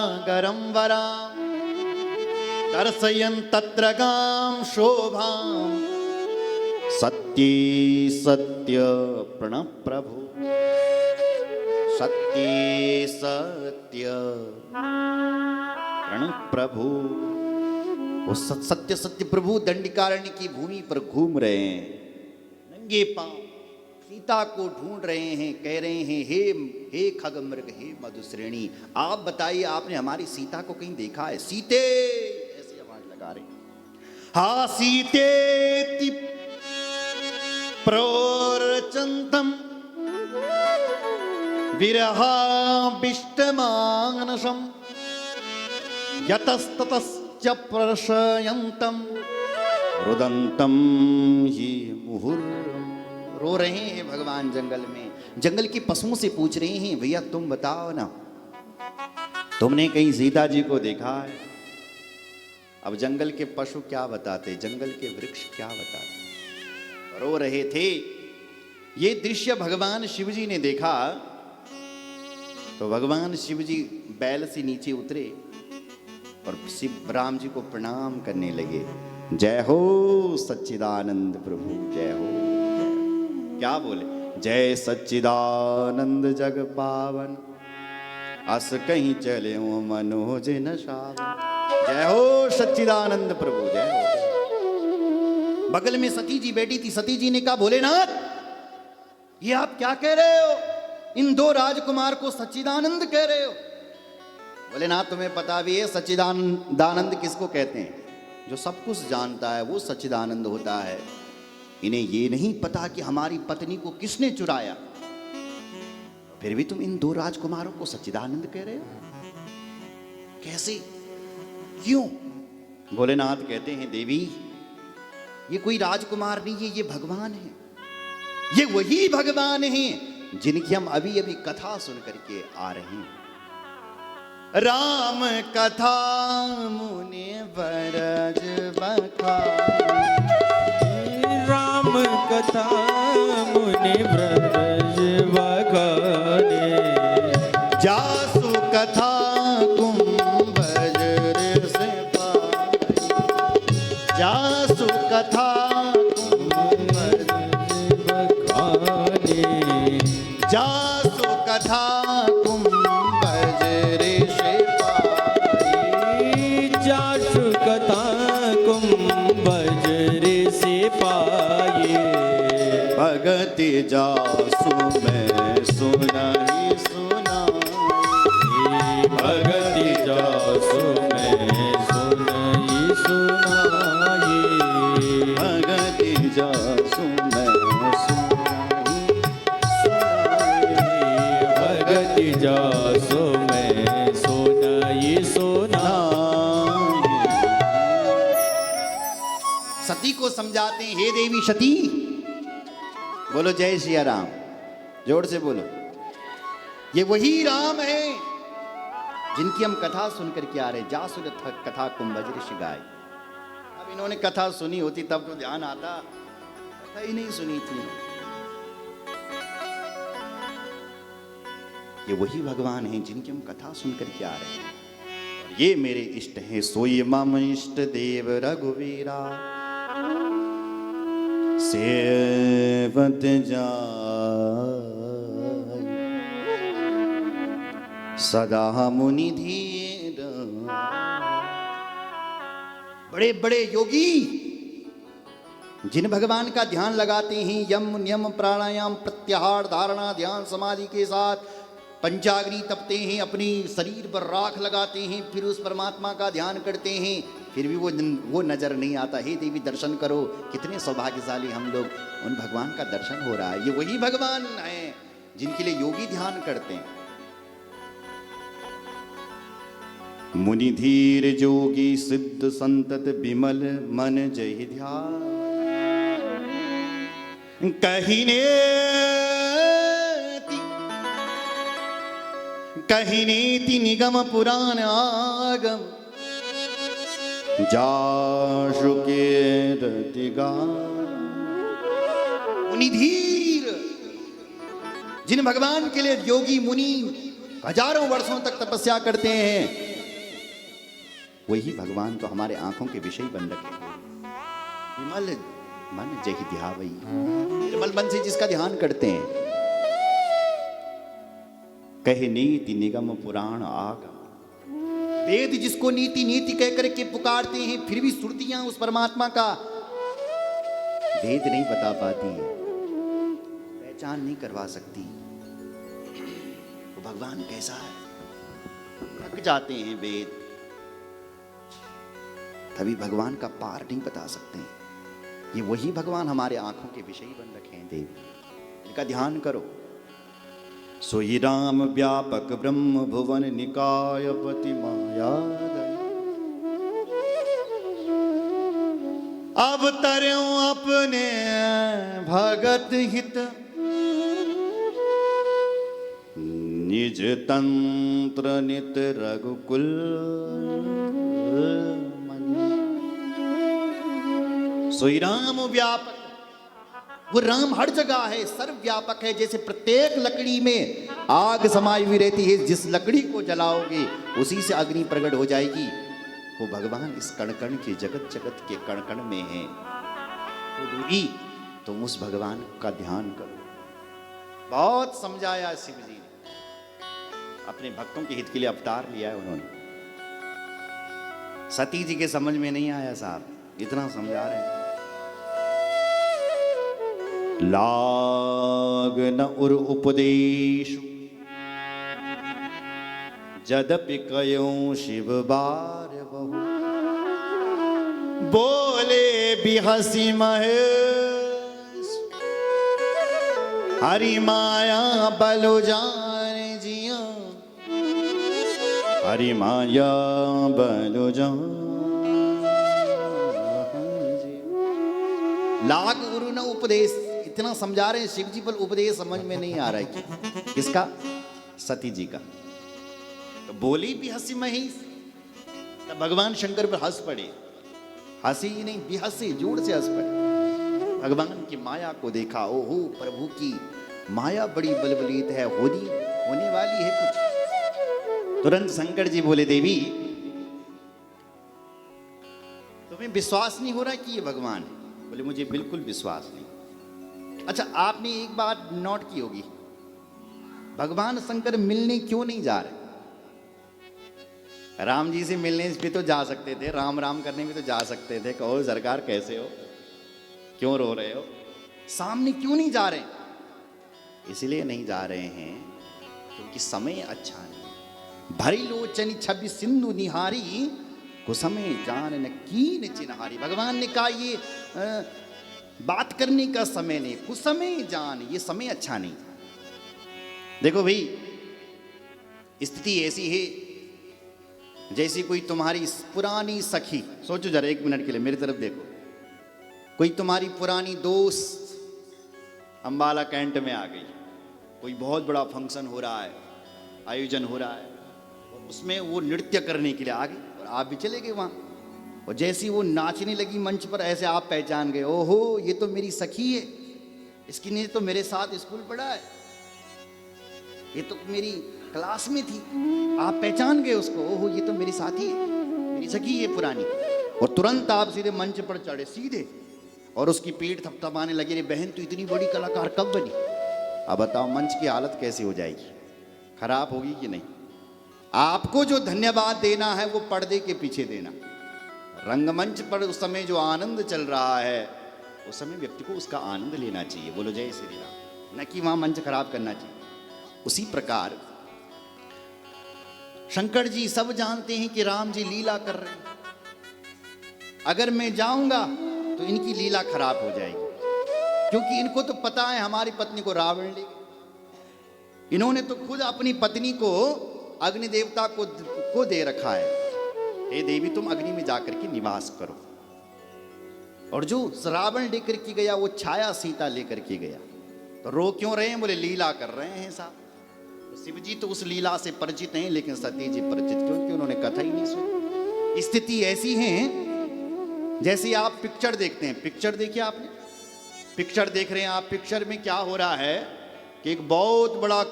सागरं वरां दर्शयन् तत्र गां शोभां सत्ये सत्य प्रणः प्रभु सत्ये सत्य प्रणः प्रभु। वो सत्य सत्य प्रभु दंडकारण्य की भूमि पर घूम रहे हैं, नंगे पांव सीता को ढूंढ रहे हैं, कह रहे हैं हे हे खगमृग हे मधुश्रेणी, आप बताइए आपने हमारी सीता को कहीं देखा है? सीते ऐसे आवाज लगा रहे हैं। हा सीतेति प्रोरचंतम विरहाभिष्टमानसं यतस्ततश्च प्रशयन्तं रुदन्तं हि मुहुर्मुहुः। रो रहे हैं भगवान जंगल में, जंगल के पशुओं से पूछ रहे हैं भैया तुम बताओ ना, तुमने कहीं सीता जी को देखा है? अब जंगल के पशु क्या बताते, जंगल के वृक्ष क्या बताते, रो रहे थे। ये दृश्य भगवान शिव जी ने देखा तो भगवान शिव जी बैल से नीचे उतरे और शिव राम जी को प्रणाम करने लगे। जय हो सच्चिदानंद प्रभु, जय हो। क्या बोले? जय सच्चिदानंद जग पावन, अस कहीं चले हो मनोज न सावन। जय हो सच्चिदानंद प्रभु, जय हो। बगल में सती जी बैठी थी, सती जी ने कहा भोलेनाथ ये आप क्या कह रहे हो, इन दो राजकुमार को सच्चिदानंद कह रहे हो? भोलेनाथ तुम्हें पता भी है सच्चिदानंद किसको कहते हैं? जो सब कुछ जानता है वो सच्चिदानंद होता है। इन्हें ये नहीं पता कि हमारी पत्नी को किसने चुराया, फिर भी तुम इन दो राजकुमारों को सच्चिदानंद कह रहे हो? कैसे, क्यों? भोलेनाथ कहते हैं देवी ये कोई राजकुमार नहीं है, ये भगवान है, ये वही भगवान हैं जिनकी हम अभी अभी कथा सुन करके आ रहे हैं। राम कथा मुनि बरज बखानी, राम कथा मुनि ब्रज बखानी, जासु कथा कुंभज से पाई, जासु कथा कुंभज बखानी, जासु कथा कुंभज से पाई, जासु कथा कुंभज से पाई, भगति जासु मैं सुनाई सुनाई, भगति जासु मैं सुनाई सुनाई, भगति जासु मैं सुनाई सुनाई, भगति जासु मैं सुनाई सुनाई। सती को समझाते हैं हे देवी सती, बोलो जय सिया राम, जोर से बोलो। ये वही राम है जिनकी हम कथा सुनकर के आ रहे, जासु कथा कुंभज ऋषि गाय। अब इन्होंने कथा सुनी होती तब तो ध्यान आता, कथा ही नहीं सुनी थी। ये वही भगवान हैं जिनकी हम कथा सुनकर के आ रहे हैं। और ये मेरे इष्ट हैं, सोई मम इष्ट देव रघुवीरा, सेवत जाय सदा मुनि धीर। बड़े बड़े योगी जिन भगवान का ध्यान लगाते हैं, यम नियम प्राणायाम प्रत्याहार धारणा ध्यान समाधि के साथ पंचाग्नि तपते हैं, अपनी शरीर पर राख लगाते हैं, फिर उस परमात्मा का ध्यान करते हैं, फिर भी वो नजर नहीं आता। हे देवी दर्शन करो, कितने सौभाग्यशाली हम लोग, उन भगवान का दर्शन हो रहा है। ये वही भगवान हैं जिनके लिए योगी ध्यान करते हैं। मुनि धीर जोगी सिद्ध संतत विमल मन जय ध्यान, कहिने कहिनेति निगम पुराण आगम, जाशु के मुनि धीर जिन भगवान के लिए योगी मुनि हजारों वर्षों तक तपस्या करते हैं, वही भगवान तो हमारे आंखों के विषय बन रखे। विमल मन जहि ध्यावई, निर्मल मन से जिसका ध्यान करते हैं। कहे नीति निगम पुराण आगा, वेद जिसको नीति नीति कह करके पुकारते हैं, फिर भी सुरतियां उस परमात्मा का वेद नहीं बता पाती, पहचान नहीं करवा सकती वो भगवान कैसा है। थक जाते हैं वेद, तभी भगवान का पार नहीं बता सकते। ये वही भगवान हमारे आंखों के विषय बन रखे हैं देव, इनका ध्यान करो। सोई राम व्यापक ब्रह्म भुवन निकायपति मायादय, अब तरऊं अपने भगत हित, निज तंत्र नित रघुकुल मनि। सोई राम व्यापक, वो राम हर जगह है, सर्वव्यापक है। जैसे प्रत्येक लकड़ी में आग समाई हुई रहती है, जिस लकड़ी को जलाओगे उसी से अग्नि प्रकट हो जाएगी। वो भगवान इस कण कण के जगत जगत के कण कण में है। तो दूरी तुम उस भगवान का ध्यान करो। बहुत समझाया शिव जी ने, अपने भक्तों के हित के लिए अवतार लिया है उन्होंने। सती जी के समझ में नहीं आया साहब, इतना समझा रहे हैं। लाग न उर उपदेश जदपि कयों शिव बार बहु, बोले बिहसी महेश हरि माया बलो जान जिया, हरि माया बलो जान। लाग उरु न उपदेश, इतना समझा रहे हैं शिव जी, पर उपदेश समझ में नहीं आ रहा है। किसका? सती जी का। तो बोली भी हंसी महेश, तब भगवान शंकर पर हंस पड़े। हंसी ही नहीं, बेहसी, जोर से हंस पड़े। भगवान की माया को देखा, ओहो प्रभु की माया बड़ी बलबलीत है, होने वाली है कुछ। तुरंत शंकर जी बोले, देवी तुम्हें विश्वास नहीं हो रहा कि ये भगवान है? बोले मुझे बिल्कुल विश्वास नहीं। अच्छा, आपने एक बात नोट की होगी, भगवान शंकर मिलने क्यों नहीं जा रहे? राम जी से मिलने भी तो जा सकते थे, राम राम करने भी तो जा सकते थे। कहो सरकार कैसे हो, क्यों रो रहे हो, सामने क्यों नहीं जा रहे? इसलिए नहीं जा रहे हैं क्योंकि समय अच्छा नहीं। भरी लोचनी छवि सिंधु निहारी, कुसमय जान न कीन चिन्हारी। भगवान ने कहा ये बात करने का समय नहीं, कुसमय जान, ये समय अच्छा नहीं। देखो भाई, स्थिति ऐसी है जैसी कोई तुम्हारी पुरानी सखी, सोचो जरा एक मिनट के लिए मेरी तरफ देखो, कोई तुम्हारी पुरानी दोस्त अंबाला कैंट में आ गई, कोई बहुत बड़ा फंक्शन हो रहा है, आयोजन हो रहा है, और उसमें वो नृत्य करने के लिए आ गई और आप भी चले गए वहाँ। और जैसी वो नाचने लगी मंच पर, ऐसे आप पहचान गए, ओहो ये तो मेरी सखी है, इसकी ने तो मेरे साथ स्कूल पढ़ा है, ये तो मेरी क्लास में थी। आप पहचान गए उसको, ओहो ये तो मेरी साथी है, मेरी सखी है पुरानी। और तुरंत आप सीधे मंच पर चढ़े सीधे, और उसकी पीठ थपथपाने लगे, रे बहन तू इतनी बड़ी कलाकार कब बनी? अब बताओ मंच की हालत कैसी हो जाएगी, खराब होगी कि नहीं? आपको जो धन्यवाद देना है वो पर्दे के पीछे देना। रंगमंच पर उस समय जो आनंद चल रहा है, उस समय व्यक्ति को उसका आनंद लेना चाहिए। बोलो जय श्री राम, न कि वहां मंच खराब करना चाहिए। उसी प्रकार शंकर जी सब जानते हैं कि राम जी लीला कर रहे हैं, अगर मैं जाऊंगा तो इनकी लीला खराब हो जाएगी, क्योंकि इनको तो पता है हमारी पत्नी को रावण ले गया। इन्होंने तो खुद अपनी पत्नी को अग्नि देवता को दे रखा है, हे देवी तुम अग्नि में जाकर के निवास करो। और जो रावण लेकर के गया वो छाया सीता लेकर के गया। तो रो क्यों रहे हैं? बोले लीला कर रहे हैं साहब। शिव जी तो उस लीला से परिचित हैं, लेकिन सती जी परिचित क्योंकि उन्होंने कथा ही नहीं सुनी। स्थिति ऐसी है जैसे आप पिक्चर देखते हैं, पिक्चर देखिए आपने, पिक्चर देख रहे हैं आप, पिक्चर में क्या हो रहा है कि एक बहुत बड़ा